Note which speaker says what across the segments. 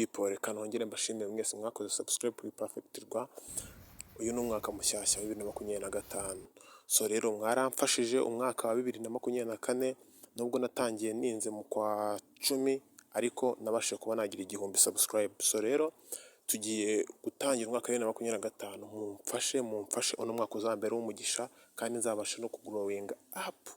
Speaker 1: people, reka nongere mbashimire mwese mwakoze subscribe kuri Perfect Rwa. Uyu ni umwaka mushyashya wa 2025. So rero mwaramfashije umwaka wa 2024 nubwo natangiye ninze mu kwa 10 ariko nabashije kuba nagira 1000 subscribe. So rero tugiye gutangira umwaka wa 2025, mumfashe uno mwaka uzambere w'umugisha kandi nzabasha no kugrowing up.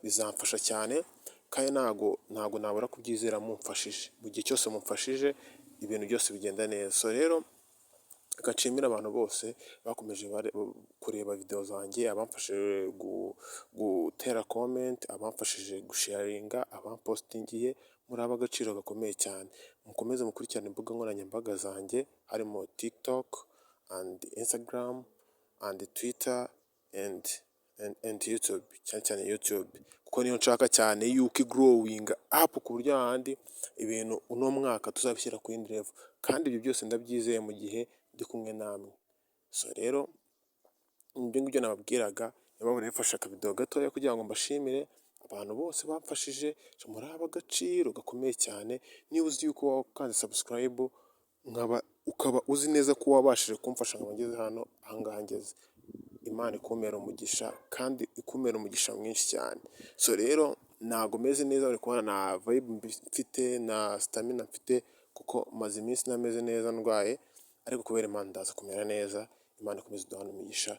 Speaker 1: Bizamfasha cyane kandi ntago nabura kubyizera mumfashije. Mu gihe cyose mumfashije ibintu byose bigenda neza. So rero gacimira abantu bose bakomeje kureba video zanjye, abamfashije gutera comment, abamfashije gusharinga, abampostingiye, muri abagaciro gakomeye cyane. Mukomeze mukurikirane imbuga nkoranyambaga zanjye harimo TikTok and Instagram and Twitter and YouTube, cyane YouTube kuko niyo nshaka cyane yuko growing up ku buryo ahandi ibintu uno mwaka tuzabishyira ku yindi level, kandi ibyo byose ndabyizeye mu gihe ndi kumwe namwe. So rero ibyo ngibyo nababwiraga, yababone bifasha akavideo gatoya kugira ngo mbashimire abantu bose bamfashije, muri abagaciro gakomeye cyane. Niba uzi yuko wakanze subscribe ukaba uzi neza ko wabashije kumfasha ngo ngeze hano ahangaha ngeze, Imana ikumera umugisha kandi ikumera umugisha mwinshi cyane. So rero ntago meze neza, uri kubona na vibe mfite na stamina mfite kuko maze iminsi nameze neza ndwaye, ariko kubera Imana ndaza kumera neza. Imana ikomeze duhana umugisha.